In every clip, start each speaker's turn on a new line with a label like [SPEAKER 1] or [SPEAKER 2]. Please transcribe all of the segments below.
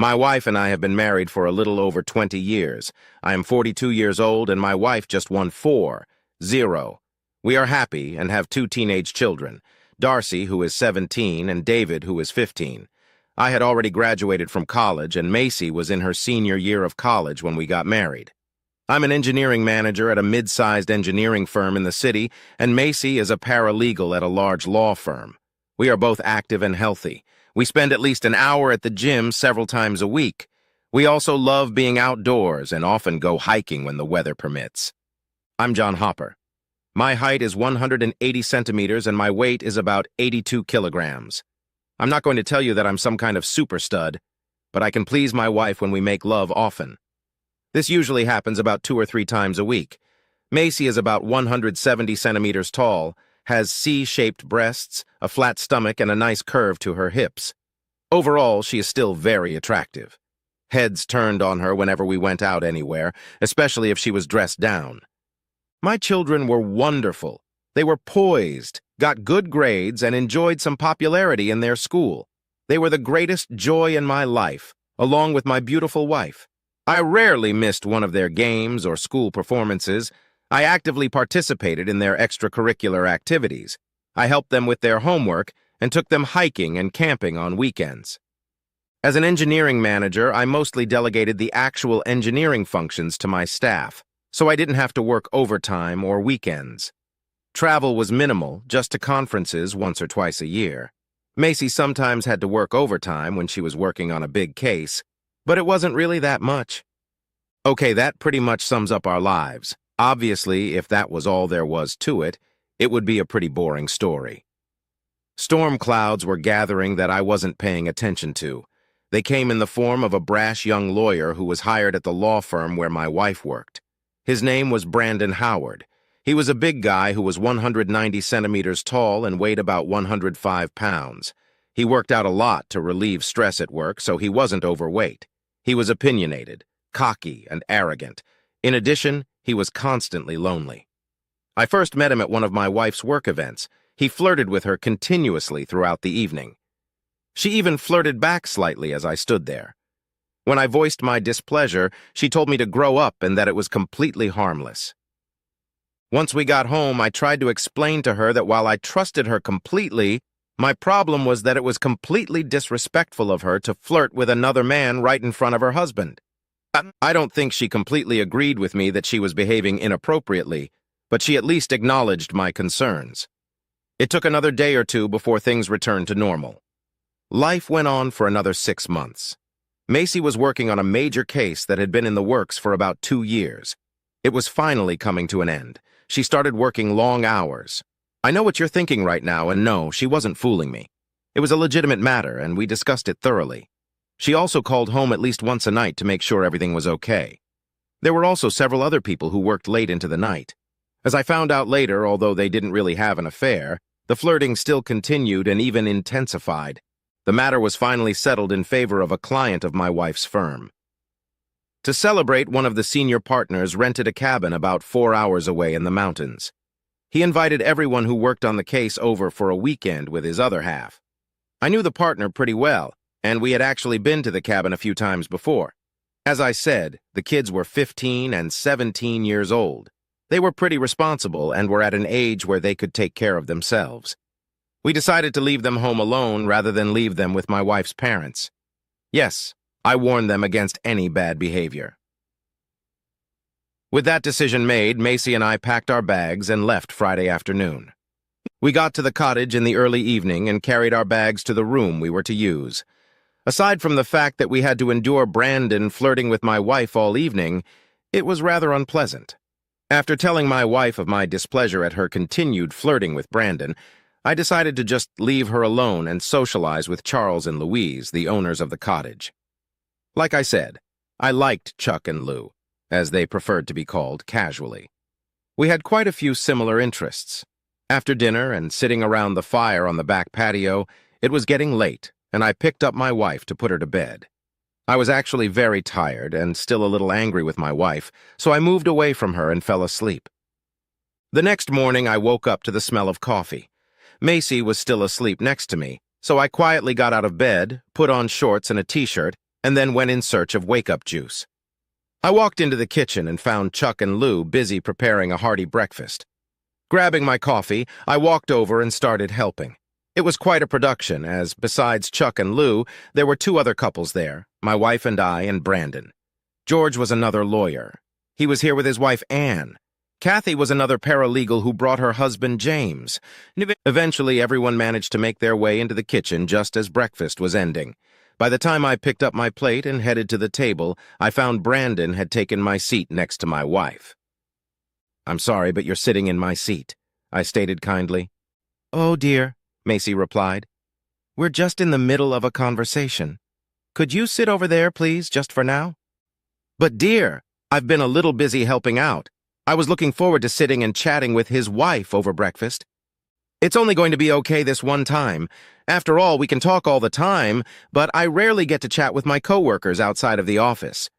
[SPEAKER 1] My wife and I have been married for a little over 20 years. I am 42 years old and my wife just won 4-0. We are happy and have two teenage children, Darcy, who is 17, and David, who is 15. I had already graduated from college and Macy was in her senior year of college when we got married. I'm an engineering manager at a mid-sized engineering firm in the city, and Macy is a paralegal at a large law firm. We are both active and healthy. We spend at least an hour at the gym several times a week. We also love being outdoors and often go hiking when the weather permits. I'm John Hopper. My height is 180 centimeters and my weight is about 82 kilograms. I'm not going to tell you that I'm some kind of super stud, but I can please my wife when we make love often. This usually happens about 2 or 3 times a week. Macy is about 170 centimeters tall, has C-shaped breasts, a flat stomach, and a nice curve to her hips. Overall, she is still very attractive. Heads turned on her whenever we went out anywhere, especially if she was dressed down. My children were wonderful. They were poised, got good grades, and enjoyed some popularity in their school. They were the greatest joy in my life, along with my beautiful wife. I rarely missed one of their games or school performances. I actively participated in their extracurricular activities. I helped them with their homework and took them hiking and camping on weekends. As an engineering manager, I mostly delegated the actual engineering functions to my staff, so I didn't have to work overtime or weekends. Travel was minimal, just to conferences once or twice a year. Macy sometimes had to work overtime when she was working on a big case, but it wasn't really that much. Okay, that pretty much sums up our lives. Obviously, if that was all there was to it, it would be a pretty boring story. Storm clouds were gathering that I wasn't paying attention to. They came in the form of a brash young lawyer who was hired at the law firm where my wife worked. His name was Brandon Howard. He was a big guy who was 190 centimeters tall and weighed about 105 pounds. He worked out a lot to relieve stress at work, so he wasn't overweight. He was opinionated, cocky, and arrogant. In addition, he was constantly lonely. I first met him at one of my wife's work events. He flirted with her continuously throughout the evening. She even flirted back slightly as I stood there. When I voiced my displeasure, she told me to grow up and that it was completely harmless. Once we got home, I tried to explain to her that while I trusted her completely, my problem was that it was completely disrespectful of her to flirt with another man right in front of her husband. I don't think she completely agreed with me that she was behaving inappropriately, but she at least acknowledged my concerns. It took another day or two before things returned to normal. Life went on for another 6 months. Macy was working on a major case that had been in the works for about 2 years. It was finally coming to an end. She started working long hours. I know what you're thinking right now, and no, she wasn't fooling me. It was a legitimate matter, and we discussed it thoroughly. She also called home at least once a night to make sure everything was okay. There were also several other people who worked late into the night. As I found out later, although they didn't really have an affair, the flirting still continued and even intensified. The matter was finally settled in favor of a client of my wife's firm. To celebrate, one of the senior partners rented a cabin about 4 hours away in the mountains. He invited everyone who worked on the case over for a weekend with his other half. I knew the partner pretty well, and we had actually been to the cabin a few times before. As I said, the kids were 15 and 17 years old. They were pretty responsible and were at an age where they could take care of themselves. We decided to leave them home alone rather than leave them with my wife's parents. Yes, I warned them against any bad behavior. With that decision made, Macy and I packed our bags and left Friday afternoon. We got to the cottage in the early evening and carried our bags to the room we were to use. Aside from the fact that we had to endure Brandon flirting with my wife all evening, it was rather unpleasant. After telling my wife of my displeasure at her continued flirting with Brandon, I decided to just leave her alone and socialize with Charles and Louise, the owners of the cottage. Like I said, I liked Chuck and Lou, as they preferred to be called casually. We had quite a few similar interests. After dinner and sitting around the fire on the back patio, it was getting late, and I picked up my wife to put her to bed. I was actually very tired and still a little angry with my wife, so I moved away from her and fell asleep. The next morning, I woke up to the smell of coffee. Macy was still asleep next to me, so I quietly got out of bed, put on shorts and a t-shirt, and then went in search of wake-up juice. I walked into the kitchen and found Chuck and Lou busy preparing a hearty breakfast. Grabbing my coffee, I walked over and started helping. It was quite a production, as besides Chuck and Lou, there were two other couples there, my wife and I and Brandon. George was another lawyer. He was here with his wife, Anne. Kathy was another paralegal who brought her husband, James. Eventually, everyone managed to make their way into the kitchen just as breakfast was ending. By the time I picked up my plate and headed to the table, I found Brandon had taken my seat next to my wife. "I'm sorry, but you're sitting in my seat," I stated kindly. "Oh, dear," Macy replied. "We're just in the middle of a conversation. Could you sit over there, please, just for now?" "But, dear, I've been a little busy helping out. I was looking forward to sitting and chatting with his wife over breakfast. It's only going to be okay this one time. After all, we can talk all the time, but I rarely get to chat with my coworkers outside of the office."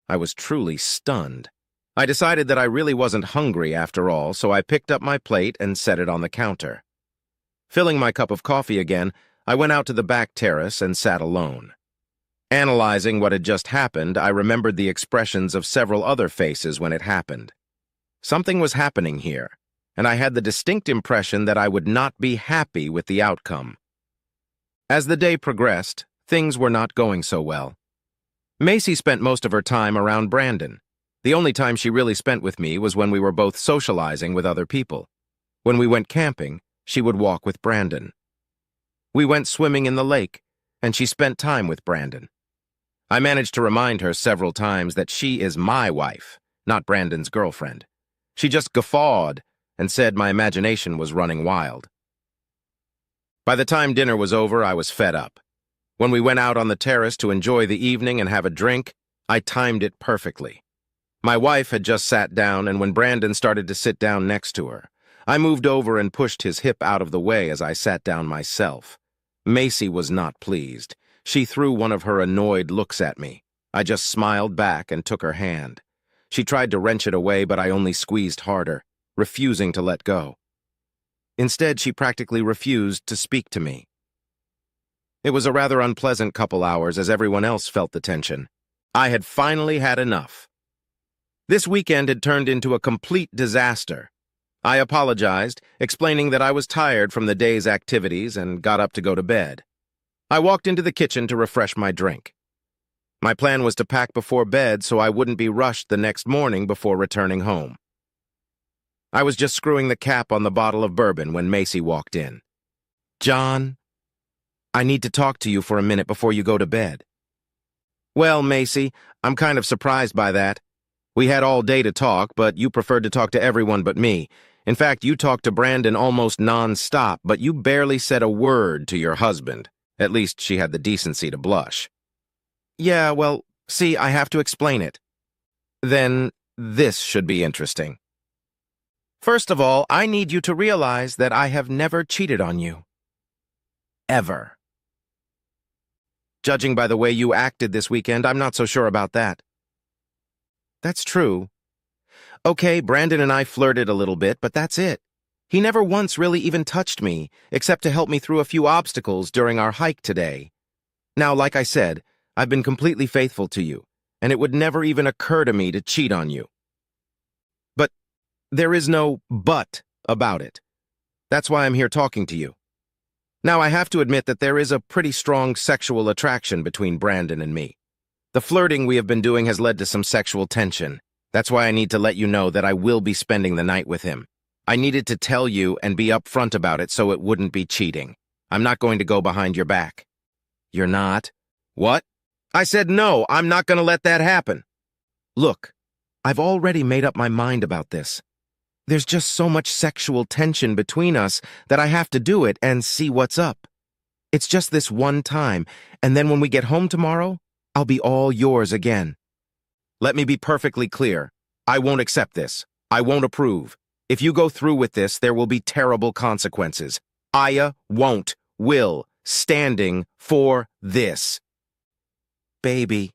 [SPEAKER 1] I was truly stunned. I decided that I really wasn't hungry after all, so I picked up my plate and set it on the counter. Filling my cup of coffee again, I went out to the back terrace and sat alone. Analyzing what had just happened, I remembered the expressions of several other faces when it happened. Something was happening here, and I had the distinct impression that I would not be happy with the outcome. As the day progressed, things were not going so well. Macy spent most of her time around Brandon. The only time she really spent with me was when we were both socializing with other people. When we went camping, she would walk with Brandon. We went swimming in the lake, and she spent time with Brandon. I managed to remind her several times that she is my wife, not Brandon's girlfriend. She just guffawed and said my imagination was running wild. By the time dinner was over, I was fed up. When we went out on the terrace to enjoy the evening and have a drink, I timed it perfectly. My wife had just sat down, and when Brandon started to sit down next to her, I moved over and pushed his hip out of the way as I sat down myself. Macy was not pleased. She threw one of her annoyed looks at me. I just smiled back and took her hand. She tried to wrench it away, but I only squeezed harder, refusing to let go. Instead, she practically refused to speak to me. It was a rather unpleasant couple hours as everyone else felt the tension. I had finally had enough. This weekend had turned into a complete disaster. I apologized, explaining that I was tired from the day's activities and got up to go to bed. I walked into the kitchen to refresh my drink. My plan was to pack before bed so I wouldn't be rushed the next morning before returning home. I was just screwing the cap on the bottle of bourbon when Macy walked in. "John, I need to talk to you for a minute before you go to bed." "Well, Macy, I'm kind of surprised by that. We had all day to talk, but you preferred to talk to everyone but me. In fact, you talked to Brandon almost non-stop, but you barely said a word to your husband. At least she had the decency to blush." "Yeah, well, see, I have to explain it." "Then this should be interesting. First of all, I need you to realize that I have never cheated on you. Ever. Judging by the way you acted this weekend, I'm not so sure about that." "That's true. Okay, Brandon and I flirted a little bit, but that's it. He never once really even touched me, except to help me through a few obstacles during our hike today. Now, like I said, I've been completely faithful to you, and it would never even occur to me to cheat on you. But there is no but about it. That's why I'm here talking to you. Now, I have to admit that there is a pretty strong sexual attraction between Brandon and me. The flirting we have been doing has led to some sexual tension. That's why I need to let you know that I will be spending the night with him. I needed to tell you and be upfront about it so it wouldn't be cheating. I'm not going to go behind your back." "You're not?" "What?" "I said no, I'm not going to let that happen." "Look, I've already made up my mind about this. There's just so much sexual tension between us that I have to do it and see what's up. It's just this one time, and then when we get home tomorrow, I'll be all yours again. Let me be perfectly clear. I won't accept this. I won't approve. If you go through with this, there will be terrible consequences. Aya will standing for this. Baby,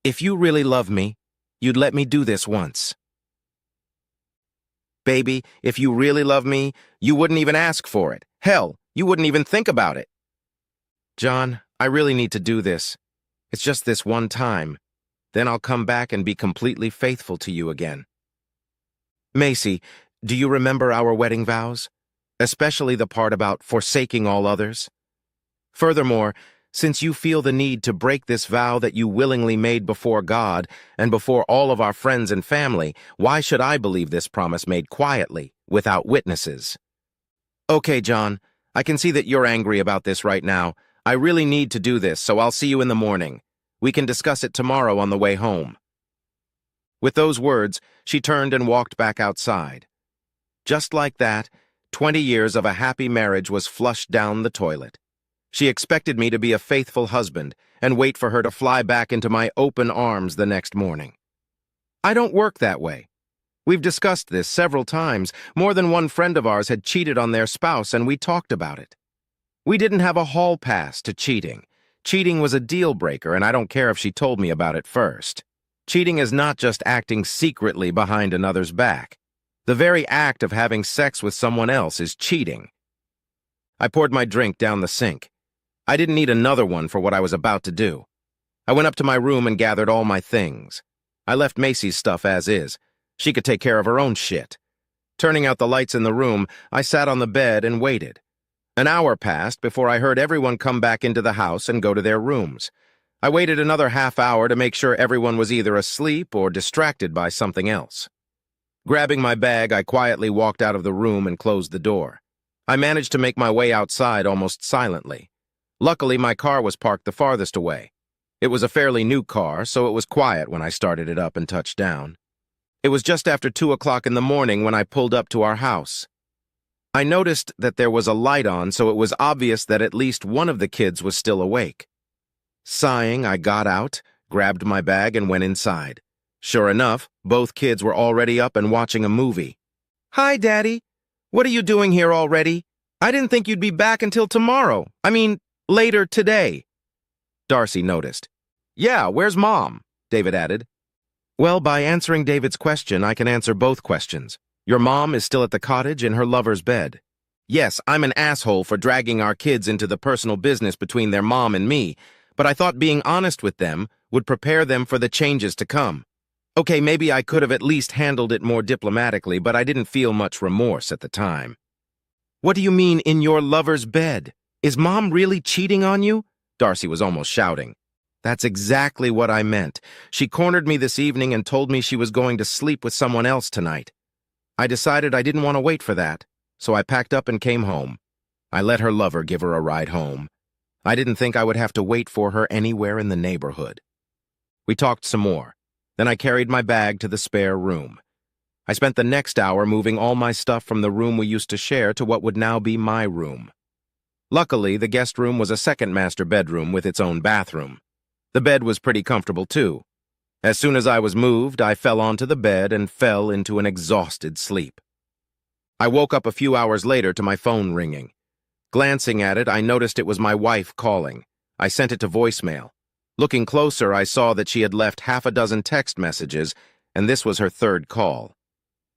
[SPEAKER 1] if you really love me, you'd let me do this once. Baby, if you really love me, you wouldn't even ask for it. Hell, you wouldn't even think about it. John, I really need to do this. It's just this one time. Then I'll come back and be completely faithful to you again. Macy, do you remember our wedding vows? Especially the part about forsaking all others? Furthermore, since you feel the need to break this vow that you willingly made before God and before all of our friends and family, why should I believe this promise made quietly, without witnesses? Okay, John, I can see that you're angry about this right now. I really need to do this, so I'll see you in the morning. We can discuss it tomorrow on the way home. With those words, she turned and walked back outside. Just like that, 20 years of a happy marriage was flushed down the toilet. She expected me to be a faithful husband and wait for her to fly back into my open arms the next morning. I don't work that way. We've discussed this several times. More than one friend of ours had cheated on their spouse, and we talked about it. We didn't have a hall pass to cheating. Cheating was a deal breaker, and I don't care if she told me about it first. Cheating is not just acting secretly behind another's back. The very act of having sex with someone else is cheating. I poured my drink down the sink. I didn't need another one for what I was about to do. I went up to my room and gathered all my things. I left Macy's stuff as is. She could take care of her own shit. Turning out the lights in the room, I sat on the bed and waited. An hour passed before I heard everyone come back into the house and go to their rooms. I waited another half hour to make sure everyone was either asleep or distracted by something else. Grabbing my bag, I quietly walked out of the room and closed the door. I managed to make my way outside almost silently. Luckily, my car was parked the farthest away. It was a fairly new car, so it was quiet when I started it up and touched down. It was just after 2 o'clock in the morning when I pulled up to our house. I noticed that there was a light on, so it was obvious that at least one of the kids was still awake. Sighing, I got out, grabbed my bag, and went inside. Sure enough, both kids were already up and watching a movie. "Hi, Daddy. What are you doing here already? I didn't think you'd be back until tomorrow. Later today." Darcy noticed. "Yeah, where's Mom?" David added. Well, by answering David's question, I can answer both questions. Your mom is still at the cottage in her lover's bed. Yes, I'm an asshole for dragging our kids into the personal business between their mom and me, but I thought being honest with them would prepare them for the changes to come. Okay, maybe I could have at least handled it more diplomatically, but I didn't feel much remorse at the time. "What do you mean, in your lover's bed? Is Mom really cheating on you?" Darcy was almost shouting. "That's exactly what I meant. She cornered me this evening and told me she was going to sleep with someone else tonight. I decided I didn't want to wait for that, so I packed up and came home. I let her lover give her a ride home. I didn't think I would have to wait for her anywhere in the neighborhood." We talked some more. Then I carried my bag to the spare room. I spent the next hour moving all my stuff from the room we used to share to what would now be my room. Luckily, the guest room was a second master bedroom with its own bathroom. The bed was pretty comfortable, too. As soon as I was moved, I fell onto the bed and fell into an exhausted sleep. I woke up a few hours later to my phone ringing. Glancing at it, I noticed it was my wife calling. I sent it to voicemail. Looking closer, I saw that she had left half a dozen text messages, and this was her third call.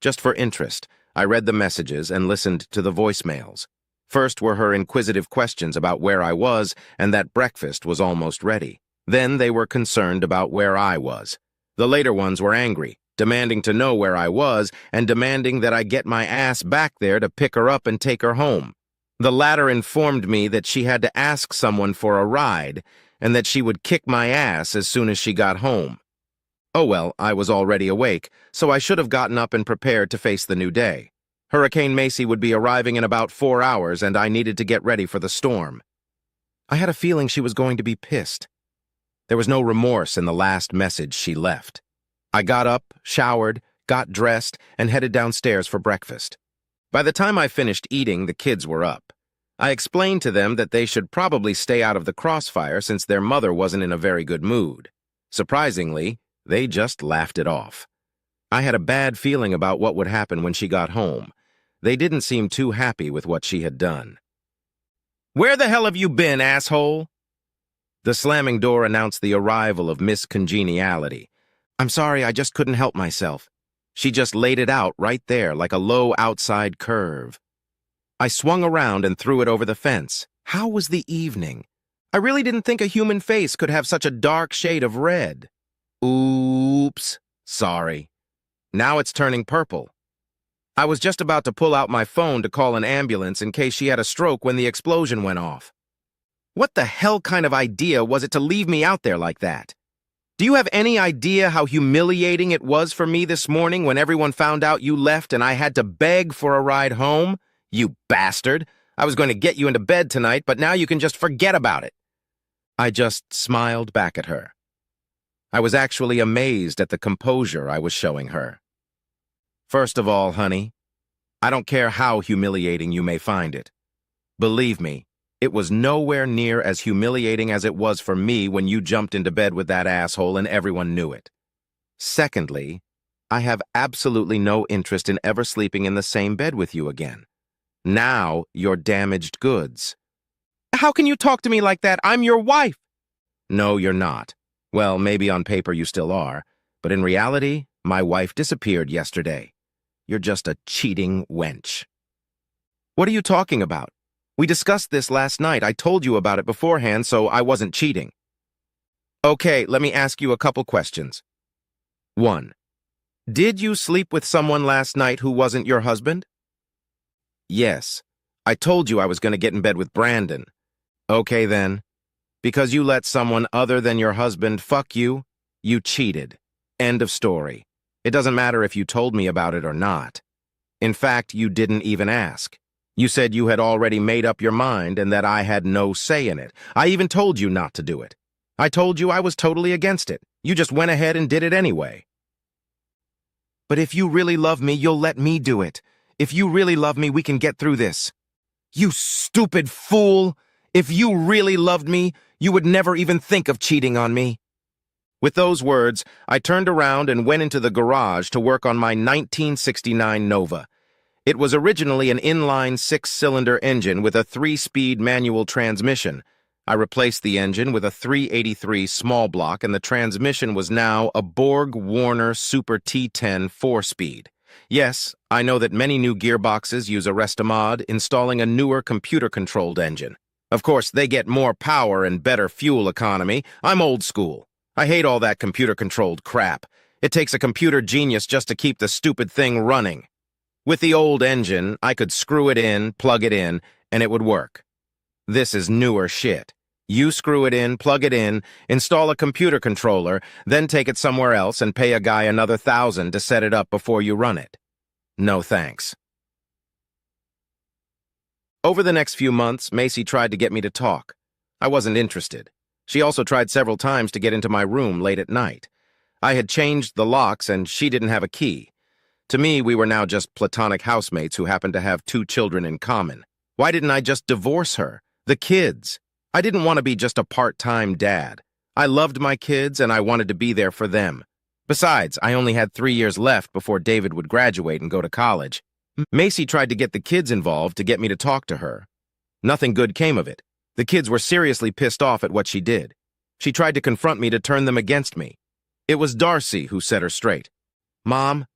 [SPEAKER 1] Just for interest, I read the messages and listened to the voicemails. First were her inquisitive questions about where I was and that breakfast was almost ready. Then they were concerned about where I was. The later ones were angry, demanding to know where I was and demanding that I get my ass back there to pick her up and take her home. The latter informed me that she had to ask someone for a ride and that she would kick my ass as soon as she got home. Oh well, I was already awake, so I should have gotten up and prepared to face the new day. Hurricane Macy would be arriving in about 4 hours, and I needed to get ready for the storm. I had a feeling she was going to be pissed. There was no remorse in the last message she left. I got up, showered, got dressed, and headed downstairs for breakfast. By the time I finished eating, the kids were up. I explained to them that they should probably stay out of the crossfire since their mother wasn't in a very good mood. Surprisingly, they just laughed it off. I had a bad feeling about what would happen when she got home. They didn't seem too happy with what she had done. "Where the hell have you been, asshole?" The slamming door announced the arrival of Miss Congeniality. "I'm sorry, I just couldn't help myself." She just laid it out right there like a low outside curve. I swung around and threw it over the fence. How was the evening? I really didn't think a human face could have such a dark shade of red. Oops. Sorry. Now it's turning purple. I was just about to pull out my phone to call an ambulance in case she had a stroke when the explosion went off. What the hell kind of idea was it to leave me out there like that? Do you have any idea how humiliating it was for me this morning when everyone found out you left and I had to beg for a ride home? You bastard! I was going to get you into bed tonight, but now you can just forget about it. I just smiled back at her. I was actually amazed at the composure I was showing her. First of all, honey, I don't care how humiliating you may find it. Believe me, it was nowhere near as humiliating as it was for me when you jumped into bed with that asshole and everyone knew it. Secondly, I have absolutely no interest in ever sleeping in the same bed with you again. Now you're damaged goods. How can you talk to me like that? I'm your wife. No, you're not. Well, maybe on paper you still are, but in reality, my wife disappeared yesterday. You're just a cheating wench. What are you talking about? We discussed this last night. I told you about it beforehand, so I wasn't cheating. Okay, let me ask you a couple questions. 1. Did you sleep with someone last night who wasn't your husband? Yes. I told you I was going to get in bed with Brandon. Okay, then. Because you let someone other than your husband fuck you, you cheated. End of story. It doesn't matter if you told me about it or not. In fact, you didn't even ask. You said you had already made up your mind and that I had no say in it. I even told you not to do it. I told you I was totally against it. You just went ahead and did it anyway. But if you really love me, you'll let me do it. If you really love me, we can get through this. You stupid fool! If you really loved me, you would never even think of cheating on me. With those words, I turned around and went into the garage to work on my 1969 Nova. It was originally an inline 6-cylinder engine with a 3-speed manual transmission. I replaced the engine with a 383 small block, and the transmission was now a Borg-Warner Super T10 4-speed. Yes, I know that many new gearboxes use Arestomod, installing a newer computer-controlled engine. Of course, they get more power and better fuel economy. I'm old school. I hate all that computer-controlled crap. It takes a computer genius just to keep the stupid thing running. With the old engine, I could screw it in, plug it in, and it would work. This is newer shit. You screw it in, plug it in, install a computer controller, then take it somewhere else and pay a guy another $1,000 to set it up before you run it. No thanks. Over the next few months, Macy tried to get me to talk. I wasn't interested. She also tried several times to get into my room late at night. I had changed the locks and she didn't have a key. To me, we were now just platonic housemates who happened to have 2 children in common. Why didn't I just divorce her? The kids. I didn't want to be just a part-time dad. I loved my kids and I wanted to be there for them. Besides, I only had 3 years left before David would graduate and go to college. Macy tried to get the kids involved to get me to talk to her. Nothing good came of it. The kids were seriously pissed off at what she did. She tried to confront me to turn them against me. It was Darcy who set her straight. Mom,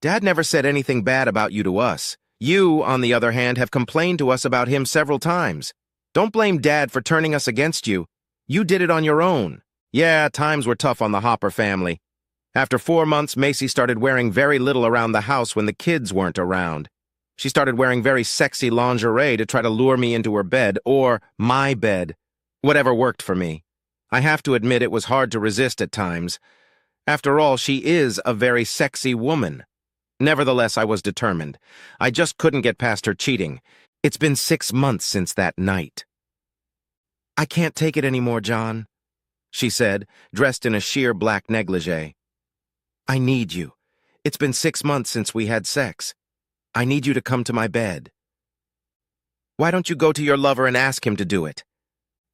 [SPEAKER 1] Dad never said anything bad about you to us. You, on the other hand, have complained to us about him several times. Don't blame Dad for turning us against you. You did it on your own. Yeah, times were tough on the Hopper family. After 4 months, Macy started wearing very little around the house when the kids weren't around. She started wearing very sexy lingerie to try to lure me into her bed, or my bed. Whatever worked for me. I have to admit it was hard to resist at times. After all, she is a very sexy woman. Nevertheless, I was determined. I just couldn't get past her cheating. It's been 6 months since that night. I can't take it anymore, John, she said, dressed in a sheer black negligee. I need you. It's been 6 months since we had sex. I need you to come to my bed. Why don't you go to your lover and ask him to do it?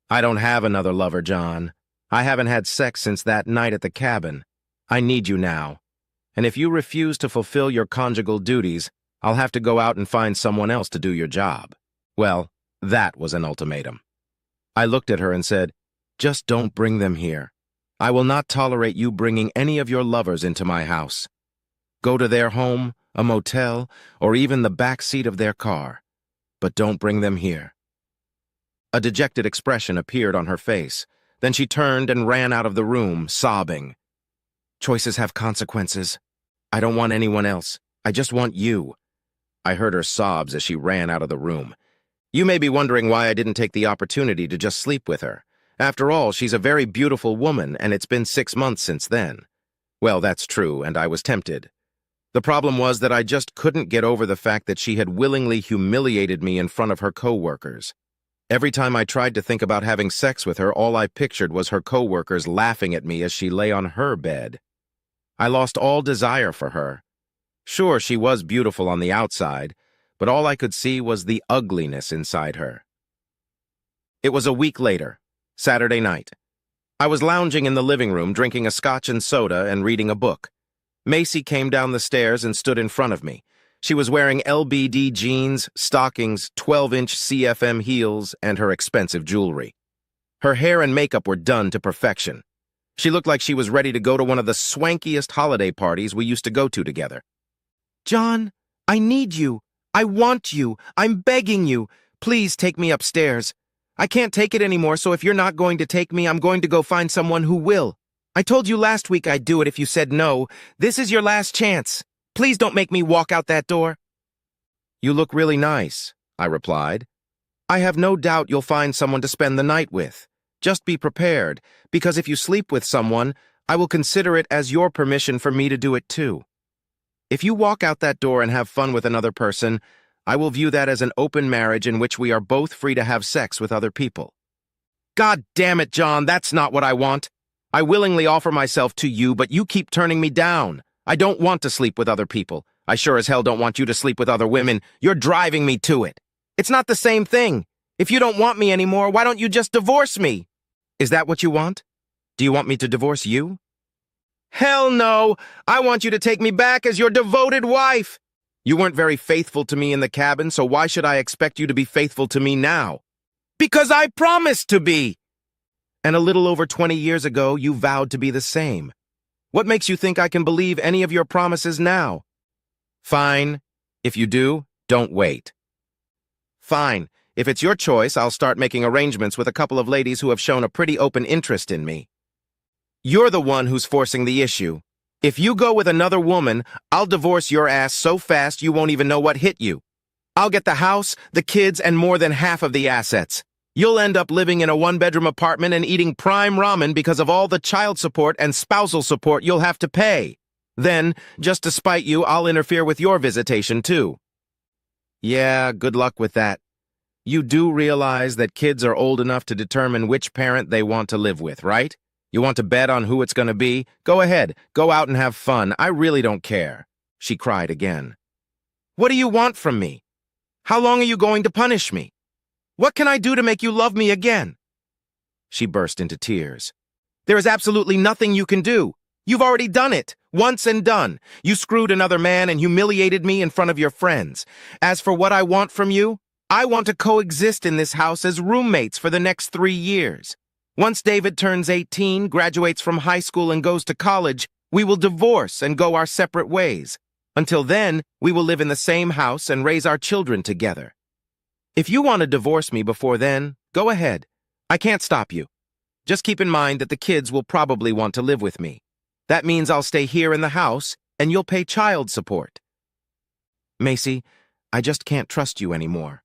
[SPEAKER 1] I don't have another lover, John. I haven't had sex since that night at the cabin. I need you now. And if you refuse to fulfill your conjugal duties, I'll have to go out and find someone else to do your job. Well, that was an ultimatum. I looked at her and said, just don't bring them here. I will not tolerate you bringing any of your lovers into my house. Go to their home, a motel, or even the back seat of their car. But don't bring them here. A dejected expression appeared on her face. Then she turned and ran out of the room, sobbing. Choices have consequences. I don't want anyone else. I just want you. I heard her sobs as she ran out of the room. You may be wondering why I didn't take the opportunity to just sleep with her. After all, she's a very beautiful woman, and it's been 6 months since then. Well, that's true, and I was tempted. The problem was that I just couldn't get over the fact that she had willingly humiliated me in front of her co-workers. Every time I tried to think about having sex with her, all I pictured was her co-workers laughing at me as she lay on her bed. I lost all desire for her. Sure, she was beautiful on the outside, but all I could see was the ugliness inside her. It was a week later, Saturday night. I was lounging in the living room, drinking a scotch and soda and reading a book. Macy came down the stairs and stood in front of me. She was wearing LBD jeans, stockings, 12-inch CFM heels, and her expensive jewelry. Her hair and makeup were done to perfection. She looked like she was ready to go to one of the swankiest holiday parties we used to go to together. John, I need you. I want you. I'm begging you. Please take me upstairs. I can't take it anymore, so if you're not going to take me, I'm going to go find someone who will. I told you last week I'd do it if you said no. This is your last chance. Please don't make me walk out that door. You look really nice, I replied. I have no doubt you'll find someone to spend the night with. Just be prepared, because if you sleep with someone, I will consider it as your permission for me to do it too. If you walk out that door and have fun with another person, I will view that as an open marriage in which we are both free to have sex with other people. God damn it, John, that's not what I want. I willingly offer myself to you, but you keep turning me down. I don't want to sleep with other people. I sure as hell don't want you to sleep with other women. You're driving me to it. It's not the same thing. If you don't want me anymore, why don't you just divorce me? Is that what you want? Do you want me to divorce you? Hell no! I want you to take me back as your devoted wife! You weren't very faithful to me in the cabin, so why should I expect you to be faithful to me now? Because I promised to be! And a little over 20 years ago, you vowed to be the same. What makes you think I can believe any of your promises now? Fine. If you do, don't wait. Fine. If it's your choice, I'll start making arrangements with a couple of ladies who have shown a pretty open interest in me. You're the one who's forcing the issue. If you go with another woman, I'll divorce your ass so fast you won't even know what hit you. I'll get the house, the kids, and more than half of the assets. You'll end up living in a one-bedroom apartment and eating prime ramen because of all the child support and spousal support you'll have to pay. Then, just to spite you, I'll interfere with your visitation, too. Yeah, good luck with that. You do realize that kids are old enough to determine which parent they want to live with, right? You want to bet on who it's going to be? Go ahead. Go out and have fun. I really don't care. She cried again. What do you want from me? How long are you going to punish me? What can I do to make you love me again? She burst into tears. There is absolutely nothing you can do. You've already done it, once and done. You screwed another man and humiliated me in front of your friends. As for what I want from you, I want to coexist in this house as roommates for the next 3 years. Once David turns 18, graduates from high school and goes to college, we will divorce and go our separate ways. Until then, we will live in the same house and raise our children together. If you want to divorce me before then, go ahead. I can't stop you. Just keep in mind that the kids will probably want to live with me. That means I'll stay here in the house, and you'll pay child support. Macy, I just can't trust you anymore.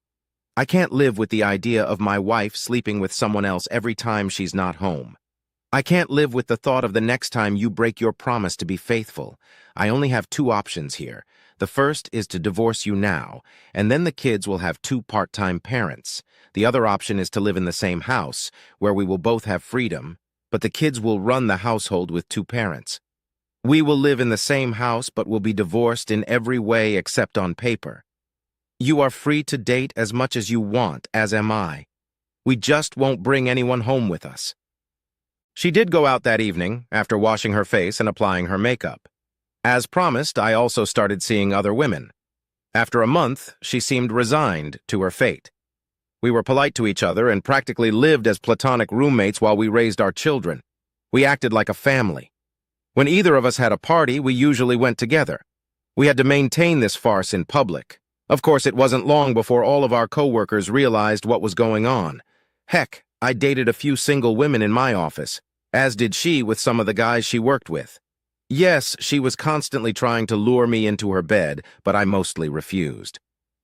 [SPEAKER 1] I can't live with the idea of my wife sleeping with someone else every time she's not home. I can't live with the thought of the next time you break your promise to be faithful. I only have 2 options here. The first is to divorce you now, and then the kids will have 2 part-time parents. The other option is to live in the same house, where we will both have freedom, but the kids will run the household with 2 parents. We will live in the same house, but will be divorced in every way except on paper. You are free to date as much as you want, as am I. We just won't bring anyone home with us. She did go out that evening, after washing her face and applying her makeup. As promised, I also started seeing other women. After a month, she seemed resigned to her fate. We were polite to each other and practically lived as platonic roommates while we raised our children. We acted like a family. When either of us had a party, we usually went together. We had to maintain this farce in public. Of course, it wasn't long before all of our co-workers realized what was going on. Heck, I dated a few single women in my office, as did she with some of the guys she worked with. Yes, she was constantly trying to lure me into her bed, but I mostly refused.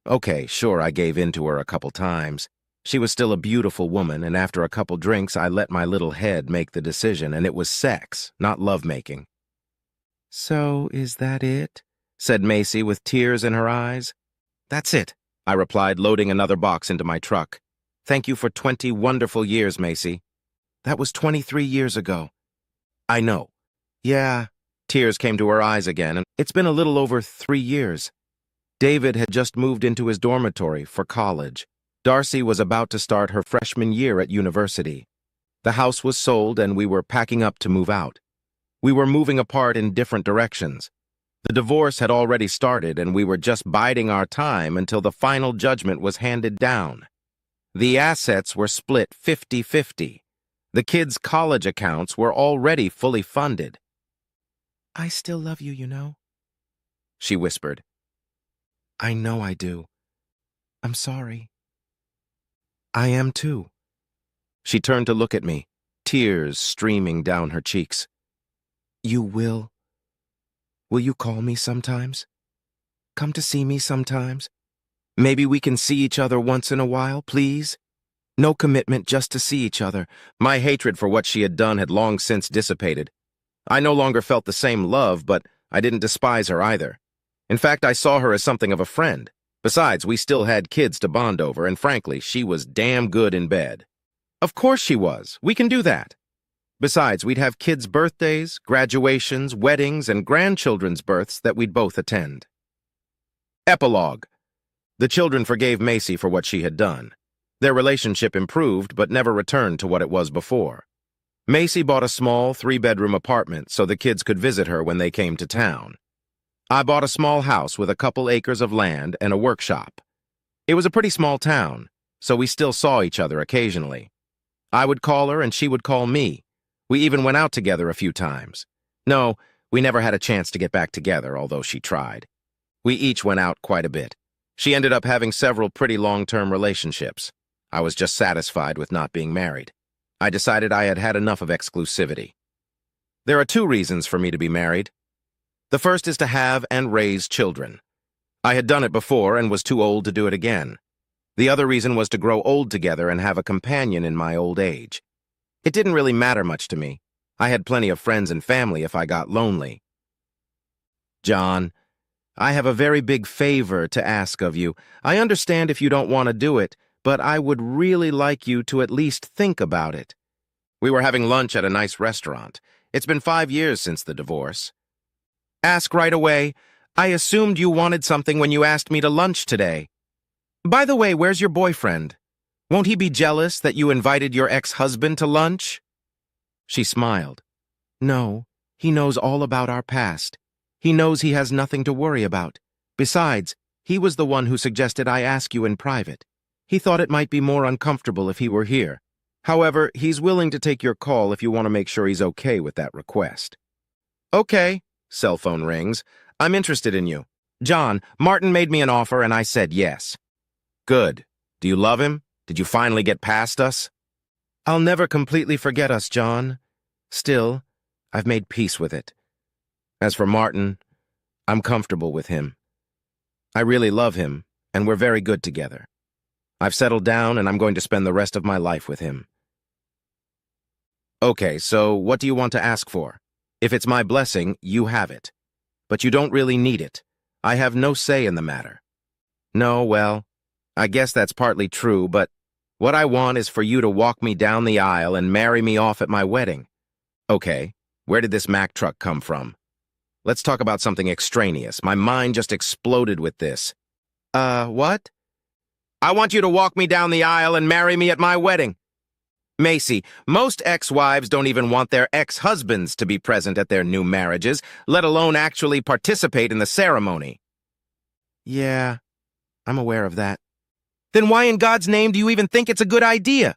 [SPEAKER 1] Okay, sure, I gave in to her a couple times. She was still a beautiful woman, and after a couple drinks, I let my little head make the decision, and it was sex, not lovemaking. "So, is that it?" said Macy with tears in her eyes. "That's it," I replied, loading another box into my truck. "Thank you for 20 wonderful years, Macy." "That was 23 years ago." "I know." "Yeah." Tears came to her eyes again, and it's been a little over 3 years. David had just moved into his dormitory for college. Darcy was about to start her freshman year at university. The house was sold and we were packing up to move out. We were moving apart in different directions. The divorce had already started and we were just biding our time until the final judgment was handed down. The assets were split 50-50. The kids' college accounts were already fully funded. "I still love you, you know," she whispered. "I know I do. I'm sorry." "I am too." She turned to look at me, tears streaming down her cheeks. "You will? Will you call me sometimes? Come to see me sometimes? Maybe we can see each other once in a while, please? No commitment, just to see each other." My hatred for what she had done had long since dissipated. I no longer felt the same love, but I didn't despise her either. In fact, I saw her as something of a friend. Besides, we still had kids to bond over, and frankly, she was damn good in bed. Of course she was. We can do that. Besides, we'd have kids' birthdays, graduations, weddings, and grandchildren's births that we'd both attend. Epilogue. The children forgave Macy for what she had done. Their relationship improved, but never returned to what it was before. Macy bought a small 3-bedroom apartment so the kids could visit her when they came to town. I bought a small house with a couple acres of land and a workshop. It was a pretty small town, so we still saw each other occasionally. I would call her and she would call me. We even went out together a few times. No, we never had a chance to get back together, although she tried. We each went out quite a bit. She ended up having several pretty long-term relationships. I was just satisfied with not being married. I decided I had had enough of exclusivity. There are 2 reasons for me to be married. The first is to have and raise children. I had done it before and was too old to do it again. The other reason was to grow old together and have a companion in my old age. It didn't really matter much to me. I had plenty of friends and family if I got lonely. "John, I have a very big favor to ask of you. I understand if you don't want to do it, but I would really like you to at least think about it." We were having lunch at a nice restaurant. It's been 5 years since the divorce. "Ask right away. I assumed you wanted something when you asked me to lunch today. By the way, where's your boyfriend? Won't he be jealous that you invited your ex-husband to lunch?" She smiled. "No, he knows all about our past. He knows he has nothing to worry about. Besides, he was the one who suggested I ask you in private. He thought it might be more uncomfortable if he were here. However, he's willing to take your call if you want to make sure he's okay with that request." "Okay." Cell phone rings. "I'm interested in you. John, Martin made me an offer and I said yes." "Good. Do you love him? Did you finally get past us?" "I'll never completely forget us, John. Still, I've made peace with it. As for Martin, I'm comfortable with him. I really love him, and we're very good together. I've settled down and I'm going to spend the rest of my life with him." "Okay, so what do you want to ask for? If it's my blessing, you have it. But you don't really need it. I have no say in the matter." "No, well, I guess that's partly true, but what I want is for you to walk me down the aisle and marry me off at my wedding." "Okay, where did this Mack truck come from? Let's talk about something extraneous. My mind just exploded with this." What?" "I want you to walk me down the aisle and marry me at my wedding." "Macy, most ex-wives don't even want their ex-husbands to be present at their new marriages, let alone actually participate in the ceremony." "Yeah, I'm aware of that." "Then why in God's name do you even think it's a good idea?"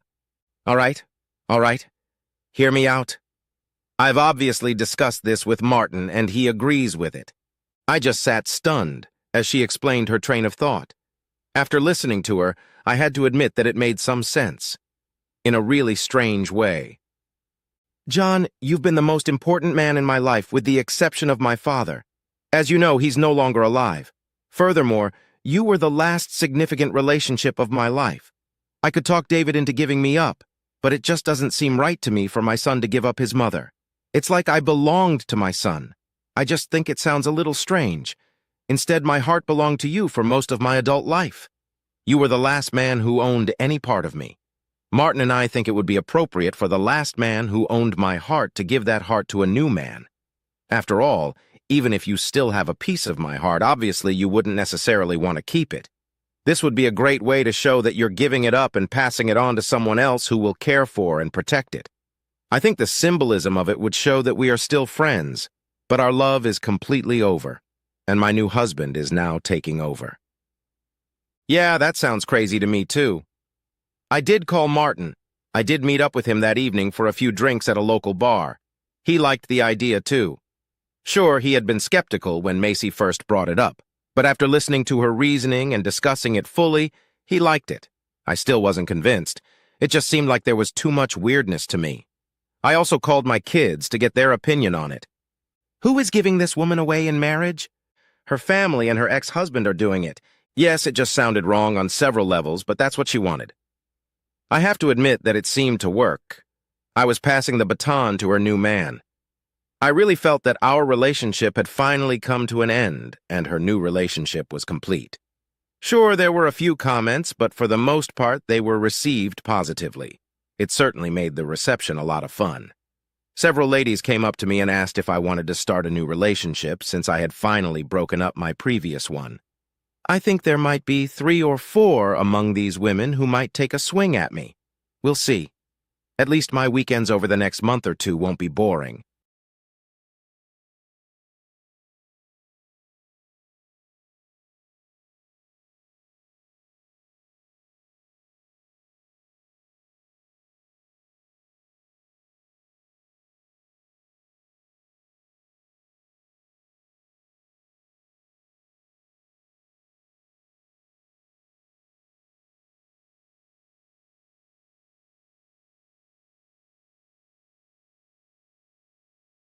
[SPEAKER 1] All right. Hear me out. I've obviously discussed this with Martin, and he agrees with it. I just sat stunned as she explained her train of thought. After listening to her, I had to admit that it made some sense. in a really strange way. John, you've been the most important man in my life with the exception of my father. As you know, he's no longer alive. Furthermore, you were the last significant relationship of my life. I could talk David into giving me up, but it just doesn't seem right to me for my son to give up his mother. It's like I belonged to my son. I just think it sounds a little strange. Instead, my heart belonged to you for most of my adult life. You were the last man who owned any part of me. Martin and I think it would be appropriate for the last man who owned my heart to give that heart to a new man. After all, even if you still have a piece of my heart, obviously you wouldn't necessarily want to keep it. This would be a great way to show that you're giving it up and passing it on to someone else who will care for and protect it. I think the symbolism of it would show that we are still friends, but our love is completely over, and my new husband is now taking over. Yeah, that sounds crazy to me too. I did call Martin. I did meet up with him that evening for a few drinks at a local bar. He liked the idea too. Sure, he had been skeptical when Macy first brought it up, but after listening to her reasoning and discussing it fully, he liked it. I still wasn't convinced. It just seemed like there was too much weirdness to me. I also called my kids to get their opinion on it. Who is giving this woman away in marriage? Her family and her ex-husband are doing it. Yes, it just sounded wrong on several levels, but that's what she wanted. I have to admit that it seemed to work. I was passing the baton to her new man. I really felt that our relationship had finally come to an end, and her new relationship was complete. Sure, there were a few comments, but for the most part, they were received positively. It certainly made the reception a lot of fun. Several ladies came up to me and asked if I wanted to start a new relationship since I had finally broken up my previous one. I think there might be 3 or 4 among these women who might take a swing at me. We'll see. At least my weekends over the next month or two won't be boring.